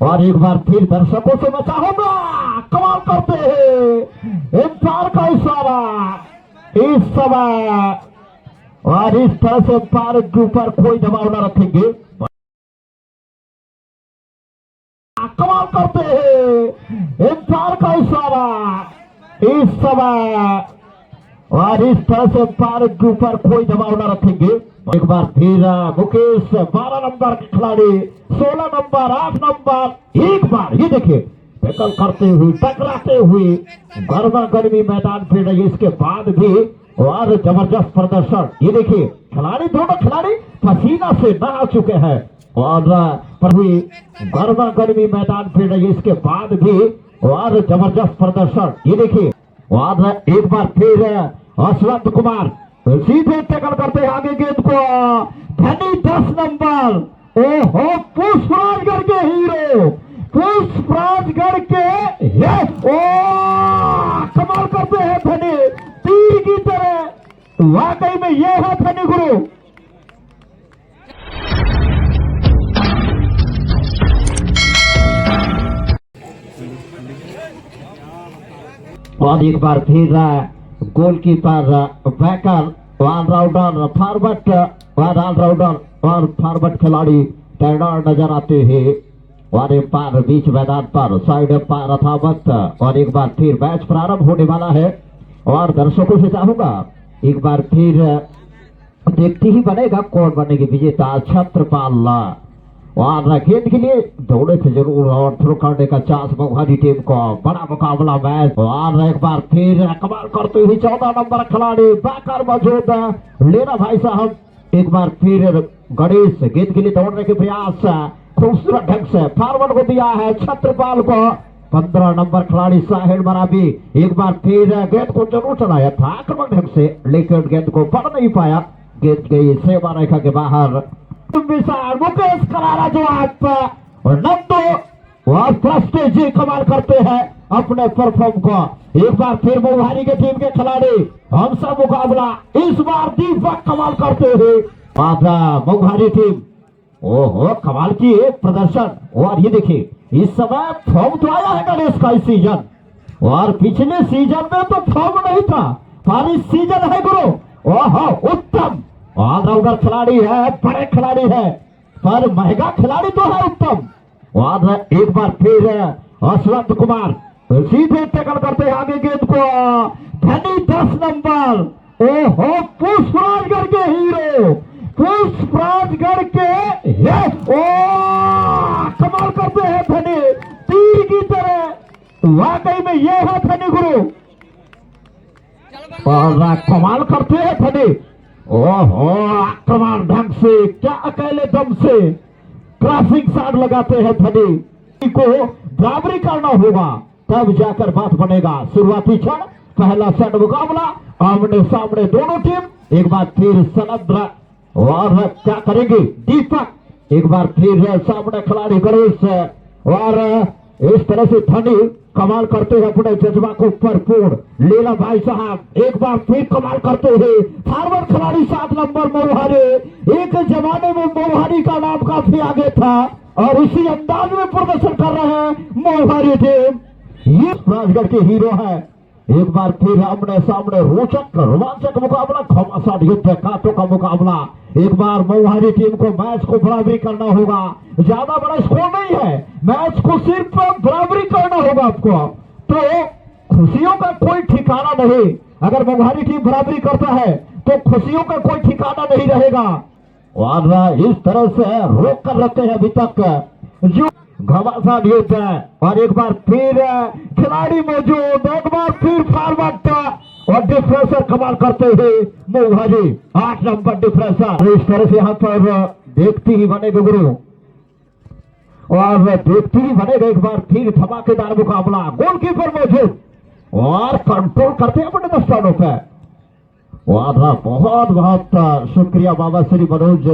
और एक बार फिर दर्शकों से मैं चाहूंगा, कमाल करते हैं एम्पायर का इशारा इस समय, और इस तरह से एम्पायर के ऊपर कोई दबाव न रखेंगे। कमाल करते हैं एम्पायर का इशारा इस समय, और इस तरह से एम्पायर के ऊपर कोई दबाव न रखेंगे। एक बार फिर मुकेश 12 नंबर के खिलाड़ी, 16 नंबर, 8 नंबर, एक बार ये देखिए टैकल करते हुए, टकराते हुए गर्मा गर्मी मैदान फिर रही, इसके बाद भी और जबरदस्त प्रदर्शन। ये देखिए खिलाड़ी, दोनों खिलाड़ी पसीना से नहा चुके हैं और भी गर्मा गर्मी मैदान फिर रही, इसके बाद भी और जबरदस्त प्रदर्शन। ये देखिए और एक बार फिर अश्वंत कुमार सीधे टैकल करते हैं आगे गेंद को, धनी 10 नंबर, ओहो पुष्पराजगढ़ के हीरो, पुष्पराजगढ़ के ओ कमाल करते हैं धनी, तीर की तरह, वाकई में ये है धनी गुरु। और एक बार फिर goalkeeper, backer, allrounder, forward, allrounder और फॉरवर्ड खिलाड़ी तैनात नजर आते हैं। और एक बार बीच मैदान पर साइड पर यथावत, और एक बार फिर मैच प्रारंभ होने वाला है। और दर्शकों से चाहूंगा एक बार फिर देखते ही बनेगा कौन बनेगी विजेता। छत्रपाल और गेंद के लिए दौड़े थे जरूर, और थ्रो करने का चांस मगहरी टीम को, बड़ा मुकाबला मैच। और एक बार फिर कमाल करते हुए 14 नंबर खिलाड़ी बैकर मौजूद लेना भाई साहब। एक बार फिर गणेश गेंद के लिए दौड़ने के प्रयास, खूबसूरत ढंग से फॉरवर्ड को दिया है छत्रपाल को। 15 नंबर खिलाड़ी साहिल मराबी एक बार फिर गेंद को जरूर चलाया था आक्रमक ढंग से, लेकिन गेंद को पढ़ नहीं पाया, गेंद गई सेवा रेखा के बाहर। मुकेश करारा जवाब और नंदो और प्रस्टेज जी कमाल करते हैं अपने परफॉर्म को। एक बार फिर मोहारी के टीम के खिलाड़ी हमसा मुकाबला, इस बार दीपक कमाल करते हैं मोहारी टीम। ओहो कमाल की एक प्रदर्शन। और ये देखिए इस समय फॉर्म तो आया है गणेश का इस सीजन, और पिछले सीजन में तो फॉर्म नहीं था, पर इस सीजन है गुरु। ओहो उत्तम ऑलराउंडर खिलाड़ी है, बड़े खिलाड़ी है, पर महंगा खिलाड़ी तो है उत्तम। और एक बार फिर अश्वंत कुमार सीधे टैकल करते हैं आगे गेंद को, धनी 10 नंबर, ओहो पुष्पराजगढ़ के हीरो, पुष्पराजगढ़ के ओ कमाल करते हैं धनी, तीर की तरह, वाकई में ये है धनी गुरु। और कमाल करते हैं धनी, ओहो आक्रमण ढंग से, क्या अकेले दम से क्रॉसिंग शॉट लगाते हैं धनी को। बराबरी करना होगा तब जाकर बात बनेगा। शुरुआती क्षण पहला सेट मुकाबला, आमने सामने दोनों टीम। एक बार फिर सनद्र और क्या करेंगे दीपक, एक बार फिर सामने खिलाड़ी गणेश, और इस तरह से धनी कमाल करते हैं अपने जज्बा को भरपूर। लीला भाई साहब एक बार फिर कमाल करते हैं, फॉरवर्ड खिलाड़ी 7 नंबर मोहारी। एक जमाने में मोहारी का नाम काफी आगे था और इसी अंदाज में प्रदर्शन कर रहे हैं मोहारी टीम। ये राजगढ़ के हीरो है। एक बार फिर आमने सामने रोचक रोमांचक मुकाबला, घमासान युद्ध कांटों का मुकाबला। एक बार मोहारी टीम को मैच को बराबरी करना होगा, ज्यादा बड़ा स्कोर नहीं है, मैच को सिर्फ बराबरी करना होगा आपको। तो खुशियों का कोई ठिकाना नहीं, अगर मोहारी टीम बराबरी करता है तो खुशियों का कोई ठिकाना नहीं रहेगा। और इस तरह से रोक कर रखते हैं अभी तक जो घमासान युद्ध है। और एक बार फिर खिलाड़ी मौजूद, एक बार फिर फॉरवर्ड और डिफ्रेंसर कमाल करते हुए मोहारी 8 नंबर डिफ्रेंसर। इस तरह से यहाँ पर देखती ही बनेगा गुरु, और देखती ही बनेगा एक बार फिर धमाकेदार मुकाबला। गोलकीपर मौजूद और कंट्रोल करते हैं अपने दस्तानों पे। और बहुत बहुत शुक्रिया बाबा श्री मनोज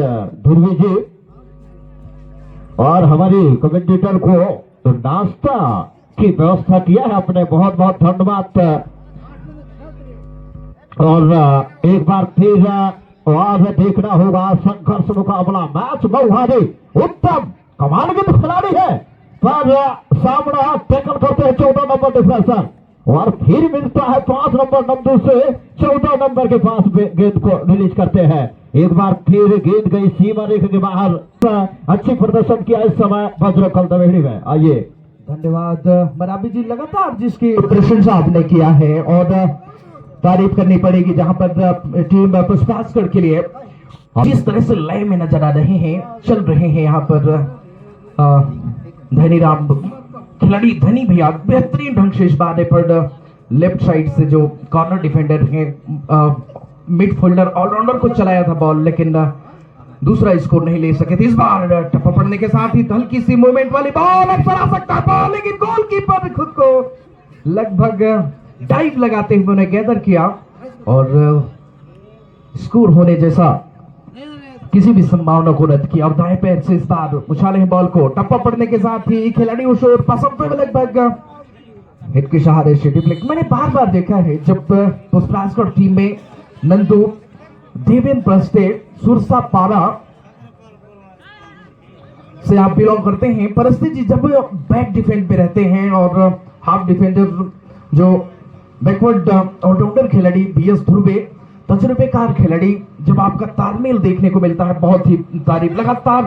ध्रुवी जी और हमारी कमेंटेटर को नाश्ता की व्यवस्था किया है अपने, बहुत बहुत धन्यवाद। और एक बार फिर और देखना होगा संघर्ष मुकाबला, मैच मोहारी उत्तम कमाल के खिलाड़ी है, पर सामना टैकल करते हैं 14 नंबर डिफेंसर और फिर मिलता है 5 नंबर नंदू से 14 नंबर के पास गेंद को रिलीज करते हैं। एक बार फिर गेंद गई सीमा रेखा के बाहर। अच्छी प्रदर्शन किया इस समय वज्रकल दवेड़ी में। आइए, धन्यवाद मराबी जी, लगातार जिसकी प्रशंसा आपने किया है और तारीफ करनी पड़ेगी जहां पर टीम पुष्पास्कर के लिए जिस तरह से लय में नजर आ रहे हैं, चल रहे हैं यहाँ पर धनीराम खिलाड़ी धनी भैया बेहतरीन ढंग से इस बार पर लेफ्ट साइड से जो कॉर्नर डिफेंडर है मिडफील्डर ऑलराउंडर को चलाया था बॉल, लेकिन दूसरा स्कोर नहीं ले सके थे। इस बार टप्पा पड़ने के साथ ही हल्की सी मूवमेंट वाली बॉल अक्सर आ सकता है बॉल, लेकिन गोलकीपर ने खुद को लगभग डाइव लगाते हुए उन्हें गैदर किया और स्कोर होने जैसा किसी भी संभावना को रद्द किया और दाएं पैर से इस बार उछाले हैं बॉल को। टप्पा पड़ने के साथ ही खिलाड़ी उस ओर पसंद पे लगभग हिट के सहारे से डिफ्लेक्ट। मैंने बार बार देखा है जब पुष्पास्कर टीम में नंदू, देवेंद्र प्रस्ते, सुरसा पारा से आप बिलोंग करते हैं, परिस्थिति जब बैक डिफेंड पे रहते हैं और हाफ डिफेंडर जो बैकवर्ड ऑलराउंडर खिलाड़ी बीएस ध्रुवे, तजुर्बेकार खिलाड़ी, जब आपका तालमेल देखने को मिलता है बहुत ही तारीफ लगातार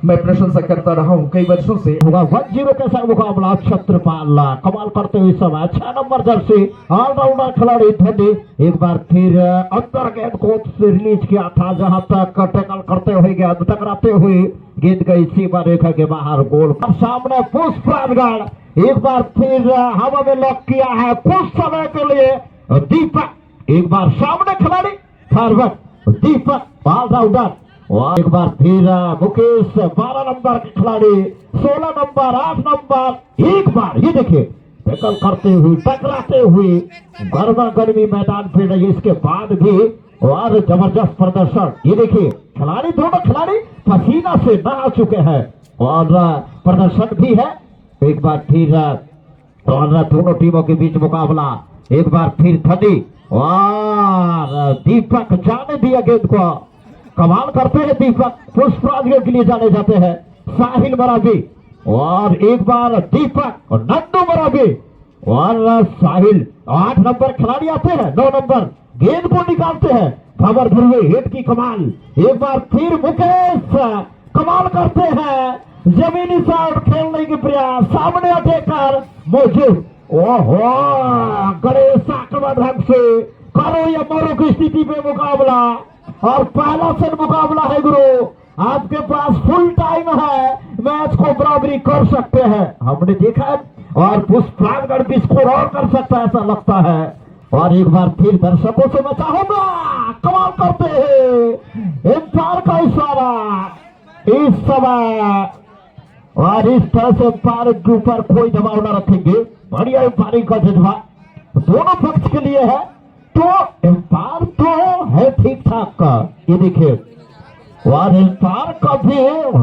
मैं प्रशंसा करता रहा हूं कई वर्षों से। होगा 1-0 के साथ मुकाबला। छत्रपाल कमाल करते हुए समय 6 नंबर जर्सी ऑलराउंडर खिलाड़ी धनी एक बार फिर अंदर गेंद को रिलीज किया था जहां तक टैकल करते हुए गेंद टकराते हुए गेंद गई सीमा रेखा के बाहर। गोल पर सामने पुष्पराजगढ़ एक बार फिर हवा में लॉक किया है कुछ समय के लिए। दीपक एक बार सामने खिलाड़ी फॉरवर्ड दीपक ऑलराउंडर और एक बार फिर मुकेश 12 नंबर के खिलाड़ी 16 नंबर 8 नंबर एक बार ये देखिए टैकल करते हुए टकराते हुए गर्मा गर्मी मैदान फिर रही। इसके बाद भी और जबरदस्त प्रदर्शन। ये देखिए खिलाड़ी दोनों खिलाड़ी पसीना से नहा चुके हैं और प्रदर्शन भी है। एक बार फिर और दोनों टीमों के बीच मुकाबला। एक बार फिर धनी और दीपक जाने दिया गेंद को। कमाल करते हैं दीपक, पुष्पराजगढ़ के लिए जाने जाते हैं। साहिल मराबी और एक बार दीपक और नंदू मराबी और साहिल 8 नंबर खिलाड़ी आते हैं। 9 नंबर गेंद को निकालते हैं। खबर ध्रुवे हिट की कमाल। एक बार फिर मुकेश कमाल करते हैं, जमीनी साइड खेलने की प्रयास, सामने अटैकर मौजूद। ओहो गणेश आक्रमण ढंग से करो या मरो की स्थिति पे मुकाबला और पहला सेट मुकाबला है गुरु। आपके पास फुल टाइम है, मैच को बराबरी कर सकते हैं, हमने देखा है और पुष्पराजगढ़ भी स्कोर और कर सकता है ऐसा लगता है। और एक बार फिर दर्शकों से मैं चाहूंगा कमाल करते हैं एम्पायर का इशारा इस समय और इस तरह से एम्पायर के ऊपर कोई दबाव न रखेंगे। बढ़िया एम्पायरिंग का जज्बा दोनों पक्ष के लिए है तो एम्पायर तो है ठीक ठाक का। ये देखिए और एम्पायर का भी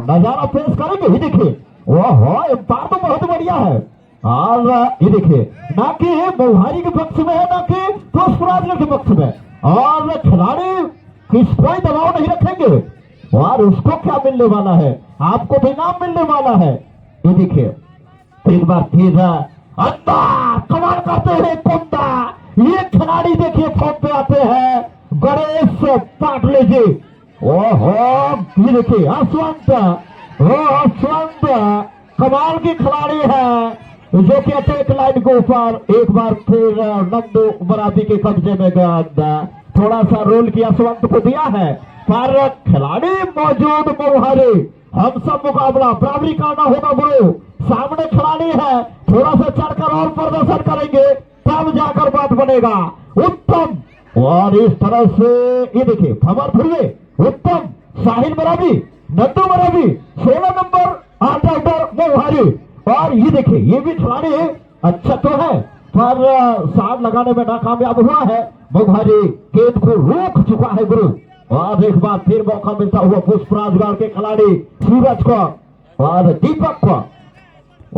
नजारा पेश करेंगे। ये देखिए ओहो एम्पायर तो बहुत बढ़िया है और ये देखिए ना कि मोहारी के पक्ष में है ना कि पुष्पराजगढ़ के पक्ष में और खिलाड़ी कोई दबाव नहीं रखेंगे और उसको क्या मिलने वाला है, आपको भी नाम मिलने वाला है। ये देखिए एक बार फिर अंदर कमाल करते हैं कुंदा। ये खिलाड़ी देखिए फॉर्म पे आते हैं गणेश पाटले जी। ओहो ये देखिए अश्वंत कमाल की खिलाड़ी है जो कि अटैक लाइन के ऊपर। एक बार फिर नंदू मराठी के कब्जे में गेंद थोड़ा सा रोल किया अश्वंत को दिया है पर खिलाड़ी मौजूद मोहारी। हम सब मुकाबला बराबरी करना होगा गुरु। सामने खिलाड़ी है, थोड़ा सा चढ़कर और प्रदर्शन करेंगे तब जाकर बात बनेगा। उत्तम और इस तरह से ये देखिए खबर फिर उत्तम साहिल मराठी नंदू मराठी 16 नंबर ऑलराउंडर मोहारी। और ये देखिए ये भी खिलाड़ी अच्छा तो है पर साथ लगाने में नाकामयाब हुआ है। मोहारी गेंद को रोक चुका है गुरु। और एक बार फिर मौका मिलता हुआ पुष्पराजगढ़ के खिलाड़ी सूरज को और दीपक को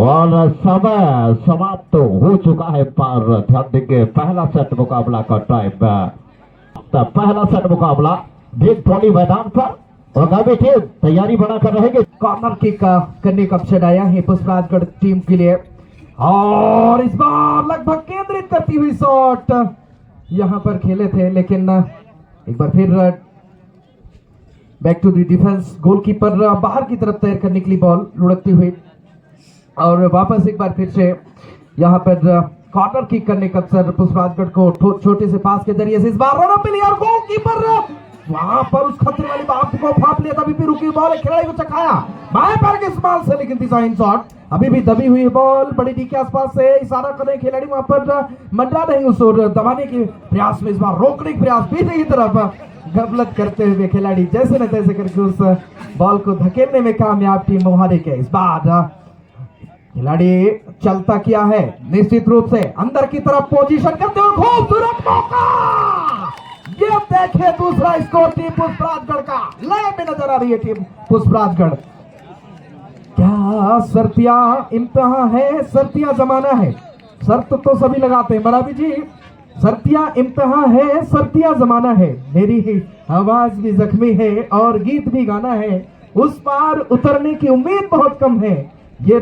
और समय समाप्त तो हो चुका है पर ध्यान देंगे पहला सेट मुकाबला का टाइम। पहला सेट मुकाबला बिग टोली मैदान पर और आगामी टीम तैयारी बनाकर रहेंगे। कॉर्नर किक करने का अवसर आया है पुष्पराजगढ़ टीम के लिए और इस बार लगभग केंद्रित करती हुई शॉट यहां पर खेले थे, लेकिन एक बार फिर back to the defence. Goalkeeper बाहर की तरफ तैर कर निकली बॉल लुढ़कती हुई और वापस एक बार फिर से यहां पर कॉर्नर किक करने का अवसर पुष्पराजगढ़ को छोटे से पास के जरिए से इस बार रन अप मिली और गोलकीपर वहां पर उस खतरे वाली बात को फाप लिया, तभी भी रुकी हुई बॉल खिलाड़ी को चखाया बाएं पैर के इस्तेमाल से, लेकिन डिजाइन शॉट अभी भी दबी हुई बॉल बड़ी डी के आसपास से इशारा कर रहे खिलाड़ी वहां पर मंडरा रहे उस और दबाने के प्रयास में, इस बार रोकने के प्रयास पीछे की तरफ गफलत करते हुए खिलाड़ी जैसे न तैसे करके उस बॉल को धकेलने में कामयाब टीम मोहाली के। इस बार खिलाड़ी चलता किया है निश्चित रूप से अंदर की तरफ पोजीशन करते हुए खूबसूरत मौका, ये देखिए दूसरा स्कोर टीम पुष्पराजगढ़ का, लय में नजर आ रही है टीम पुष्पराजगढ़। क्या सर्तिया इम्तिहान है, सर्तिया जमाना है, शर्त तो सभी लगाते हैं मराबी जी, सर्तिया इम्तिहान है, सर्तिया जमाना है, मेरी आवाज भी जख्मी है और गीत भी गाना है, उस पार उतरने की उम्मीद बहुत कम है, ये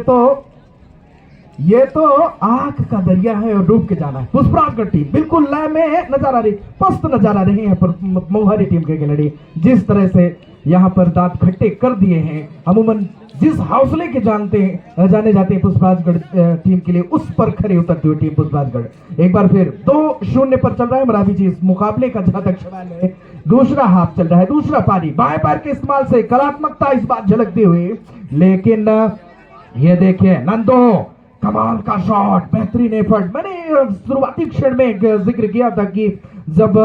तो आंख का दरिया है और डूब के जाना है। पुष्पराजगढ़ टीम बिल्कुल लय में नजर आ रही, पस्त नजर आ रही है पर मोहाली टीम के खिलाड़ी जिस तरह से यहाँ पर दांत खट्टे कर दिए हैं, अमूमन जिस हौसले के जाने जाते हैं पुष्पराजगढ़ टीम के लिए, उस पर खड़े उतरती हुई टीम पुष्पराजगढ़ एक बार फिर 2-0 पर चल रहा है मरावी जी इस मुकाबले का, जहां तक सवाल है दूसरा हाफ चल रहा है, दूसरा पारी बाएं पैर के इस्तेमाल से कलात्मकता इस बार झलकती हुई, लेकिन ये देखिए नंदो कमाल का शॉट, बेहतरीन एफर्ट। मैंने शुरुआती क्षण में जिक्र किया था कि जब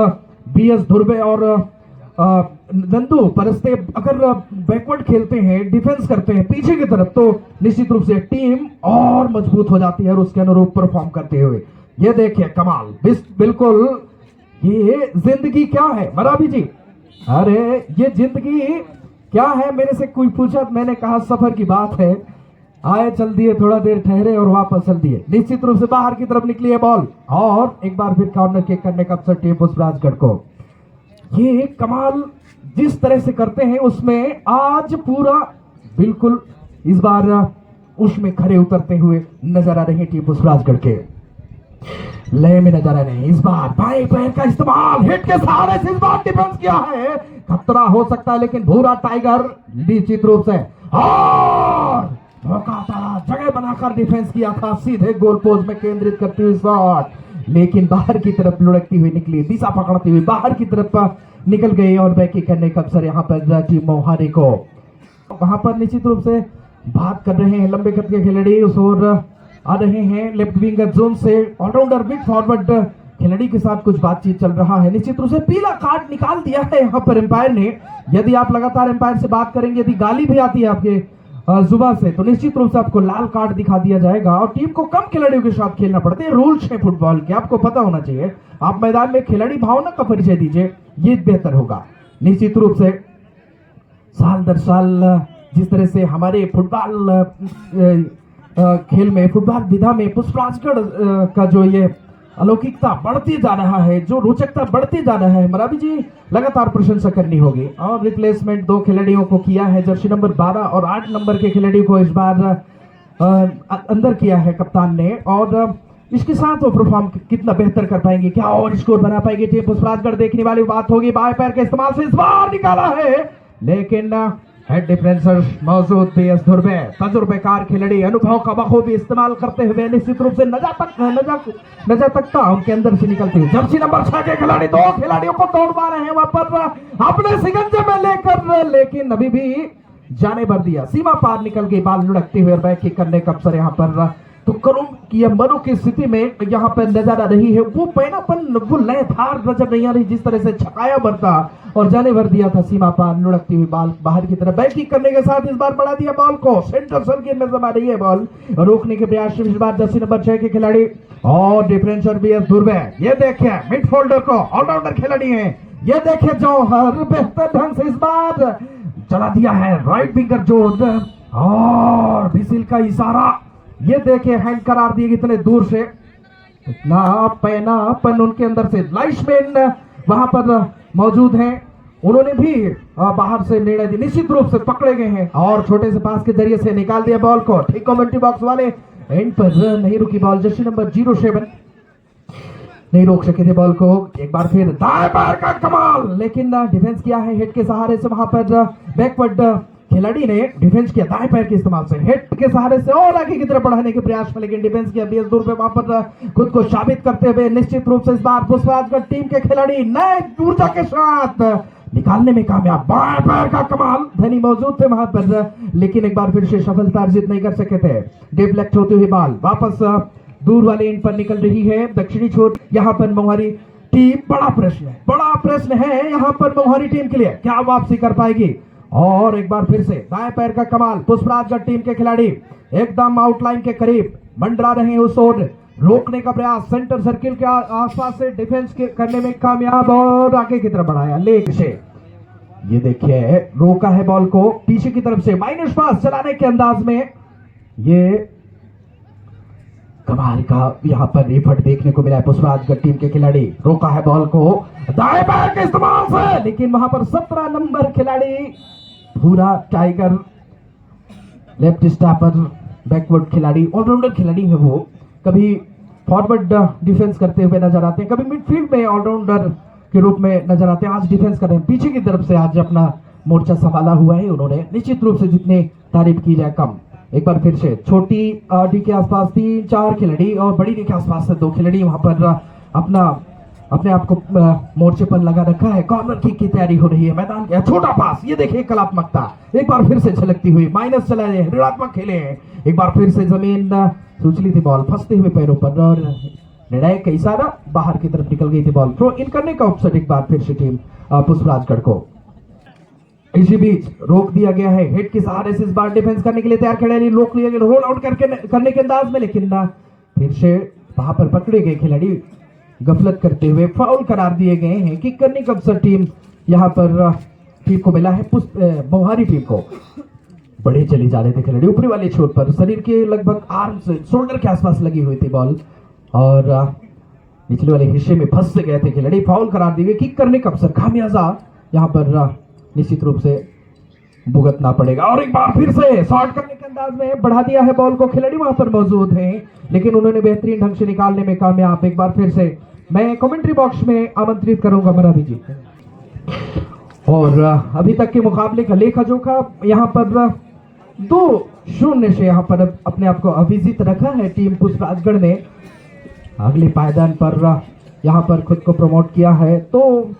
बीएस धुर्वे और नंदू परस्ते अगर बैकवर्ड खेलते हैं, डिफेंस करते हैं पीछे की तरफ, तो निश्चित रूप से टीम और मजबूत हो जाती है और उसके अनुरूप परफॉर्म करते हुए। ये देखिए कमाल, बिल्कुल ये जिंदगी क्या है मराबी जी, अरे ये जिंदगी क्या है, मेरे से कोई पूछा, मैंने कहा सफर की बात है, आए चल दिए, थोड़ा देर ठहरे और वापस चल दिए। निश्चित रूप से बाहर की तरफ निकली है बॉल और एक बार फिर कॉर्नर किक करने का अवसर टीम पुष्पराजगढ़ को। ये कमाल जिस तरह से करते हैं उसमें आज पूरा बिल्कुल इस बार उसमें खड़े उतरते हुए नजर आ रहे हैं टीम पुष्पराजगढ़ के, लय में नजर आ रहे हैं। इस बार बाएं पैर का इस्तेमाल हिट के सहारे से इस बार डिफेंस किया है, खतरा हो सकता है लेकिन भूरा टाइगर निश्चित रूप से और मौका था, जगह बनाकर डिफेंस किया था, सीधे गोल पोस्ट में केंद्रित करती हुई शॉट, लेकिन बाहर की तरफ लुढ़कती हुई निकली, दिशा पकड़ती हुई बाहर की तरफ निकल गई और बैकी करने का अवसर यहाँ पर टीम मोहाली को। वहां पर निश्चित रूप से बात कर रहे हैं लंबे कद के खिलाड़ी, उस ओर आ रहे हैं लेफ्ट विंगर जोन से ऑलराउंडर बिग फॉरवर्ड खिलाड़ी के साथ कुछ बातचीत चल रहा है। निश्चित रूप से पीला कार्ड निकाल दिया है यहाँ पर एम्पायर ने, यदि आप लगातार एम्पायर से बात करेंगे, यदि गाली भी आती है आपके जुबान से, तो निश्चित रूप से आपको लाल कार्ड दिखा दिया जाएगा और टीम को कम खिलाड़ियों के साथ खेलना पड़ता है, रूल्स है फुटबॉल के, आपको पता होना चाहिए। आप मैदान में खिलाड़ी भावना का परिचय दीजिए, ये बेहतर होगा। निश्चित रूप से साल दर साल जिस तरह से हमारे फुटबॉल खेल में, फुटबॉल विधा में पुष्पराजगढ़ का जो ये अलौकिकता बढ़ती जा रहा है, जो रोचकता बढ़ती जा रहा है, मरावी जी लगातार प्रशंसा करनी होगी। और रिप्लेसमेंट 2 खिलाड़ियों को किया है, जर्सी नंबर 12 और 8 नंबर के खिलाड़ी को इस बार अंदर किया है कप्तान ने, और इसके साथ वो परफॉर्म कितना बेहतर कर पाएंगे, क्या और स्कोर बना पाएंगे टीम पुष्पराजगढ़, देखने वाली बात होगी। बाएं पैर के इस्तेमाल से इस बार निकाला है, लेकिन हेड डिफेंसर मौजूद बीएस धुर्वे, तजुर्बेकार खिलाड़ी, अनुभव का बखूबी इस्तेमाल करते हुए निश्चित रूप से नजाकता उनके अंदर से निकलती है। जर्सी नंबर 6 के खिलाड़ी 2 खिलाड़ियों को तोड़वा रहे हैं वहां पर अपने सिकंजे में लेकर, लेकिन अभी भी जाने भर दिया, सीमा पार निकल गई, बाल लुढ़कते हुए बैक किक करने का अवसर यहाँ पर। तो करूं कि यह मनु की स्थिति में यहाँ पर नजर आ रही है, वो पैनापन, वो लयधार नजर नहीं आ रही, जिस तरह से छकाया भरता और जाने भर दिया था, सीमा पार लुढ़कती हुई बाल बाहर की तरफ बैक किक करने के साथ इस बार बढ़ा दिया बॉल को, सेंटर सर्किल में जमा रही है बॉल, रोकने के प्रयास इस बार जर्सी नंबर 6 के खिलाड़ी और डिफरेंशियल बीएस धुर्वे। ये देखिए मिडफील्डर को ऑलराउंडर खिलाड़ी है, ये देखिए जौहर बेहतर ढंग से इस बार चला दिया है राइट विंगर जोन और विजिल का इशारा, ये देखिए हैंड करार दिए कितने दूर से, इतना पैनापन उनके अंदर से। लाइशमैन वहां पर मौजूद हैं उन्होंने भी बाहर से निर्णय दिया, निश्चित रूप से पकड़े गए हैं और छोटे से पास के जरिए से निकाल दिया बॉल को। ठीक कमेंट्री बॉक्स वाले एंड पर नहीं रुकी बॉल, जर्सी नंबर 07 नहीं रोक सके थे बॉल को। एक बार फिर दाएं पैर का कमाल, लेकिन डिफेंस किया है हेड के सहारे से। वहां पर बैकवर्ड खिलाड़ी ने डिफेंस किया दाएं पैर के इस्तेमाल से, हेड के सहारे से और आगे की तरफ बढ़ाने के प्रयास में, लेकिन डिफेंस किया बीएस दूर पे। वहां पर खुद को साबित करते हुए निश्चित रूप से इस बार पुष्पराजगढ़ टीम के खिलाड़ी नए ऊर्जा के साथ निकालने में कामयाब। बाएं पैर का कमाल, धनी मौजूद थे वहां पर, लेकिन एक बार फिर से सफलता अर्जित नहीं कर सके थे। डिफ्लेक्ट होती हुई बॉल वापस दूर वाले एंड पर निकल रही है, दक्षिणी छोर। यहाँ पर मोहारी टीम, बड़ा प्रश्न है यहाँ पर मोहारी टीम के लिए, क्या वापसी कर पाएगी? और एक बार फिर से दाएं पैर का कमाल, पुष्पराजगढ़ टीम के खिलाड़ी एकदम आउटलाइन के करीब मंडरा रहे हैं, उस ओर रोकने का प्रयास, सेंटर सर्किल के आसपास से डिफेंस करने में कामयाब और आगे की तरफ बढ़ाया लेग से। ये देखिए रोका है बॉल को पीछे की तरफ से, माइनस पास चलाने के अंदाज में। ये कमाल का यहाँ पर एफर्ट देखने को मिला है पुष्पराजगढ़ टीम के खिलाड़ी। रोका है बॉल को दाएं पैर के इस्तेमाल से, लेकिन वहां पर 17 नंबर खिलाड़ी पूरा टाइगर लेफ्ट स्टॉपर बैकवर्ड खिलाड़ी, ऑलराउंडर खिलाड़ी है वो। कभी फॉरवर्ड डिफेंस करते हुए नजर आते हैं, कभी मिडफील्ड में ऑलराउंडर के रूप में नजर आते हैं। आज डिफेंस कर रहे हैं, पीछे की तरफ से आज अपना मोर्चा संभाला हुआ है उन्होंने। निश्चित रूप से जितनी तारीफ की जाए कम। एक बार फिर से छोटी डी के आसपास 3-4 खिलाड़ी और बड़ी डी के आसपास से 2 खिलाड़ी वहां पर अपने आप को मोर्चे पर लगा रखा है। कॉर्नर किक की तैयारी हो रही है, मैदान का छोटा पास, ये देखिए कलात्मकता एक बार फिर से झलकती हुई। माइनस चला है, ऋणात्मक खेले हैं। एक बार फिर से जमीन सूचली थी बॉल, फंसते हुए पैरों पर और निर्णय का इशारा, बाहर की तरफ निकल गई थी बॉल। थ्रो इन करने का अवसर एक बार फिर से टीम पुष्पराजगढ़ को। इसी बीच रोक दिया गया है, हेड के सहारे से इस बार डिफेंस करने के लिए तैयार खिलाड़ी रोक लिया गया रोल आउट करने के अंदाज में, लेकिन फिर से वहां पर पकड़े गए खिलाड़ी गफलत करते हुए फाउल करार दिए गए हैं। किक करने का अवसर टीम यहाँ पर टीम को मिला है, मोहारी टीम को। बड़े चले जा रहे थे खिलाड़ी, ऊपरी वाले छोर पर शरीर के लगभग आर्म से शोल्डर के आसपास लगी हुई थी बॉल और निचले वाले हिस्से में फंस गए थे खिलाड़ी। फाउल करार दिए गए, किक करने का अवसर खामियाजा यहाँ पर निश्चित रूप से भुगतना पड़ेगा। और एक बार फिर से शॉट करने के अंदाज में बढ़ा दिया है बॉल को, खिलाड़ी वहां पर मौजूद हैं, लेकिन उन्होंने बेहतरीन ढंग से निकालने में कामयाब। एक बार फिर से मैं कमेंट्री बॉक्स में आमंत्रित करूंगा मरावी जी। और अभी तक के मुकाबले का लेखा जोखा यहाँ पर 2-0 से यहाँ पर अपने आप को अविजित रखा है टीम पुष्पराजगढ़ ने। अगले पायदान पर यहाँ पर खुद को प्रमोट किया है, तो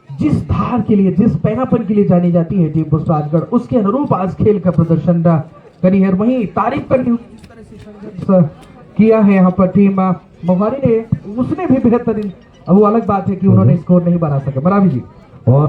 जिस धार के लिए, जिस पैनापन के लिए जानी जाती है टीम पुष्पराजगढ़, उसके अनुरूप आज खेल का प्रदर्शन करी है। वहीं तारीफ करनी किया है यहाँ पर टीम मोहारी ने, उसने भी बेहतरीन। अब वो अलग बात है कि उन्होंने स्कोर नहीं बना सके। मरावी जी और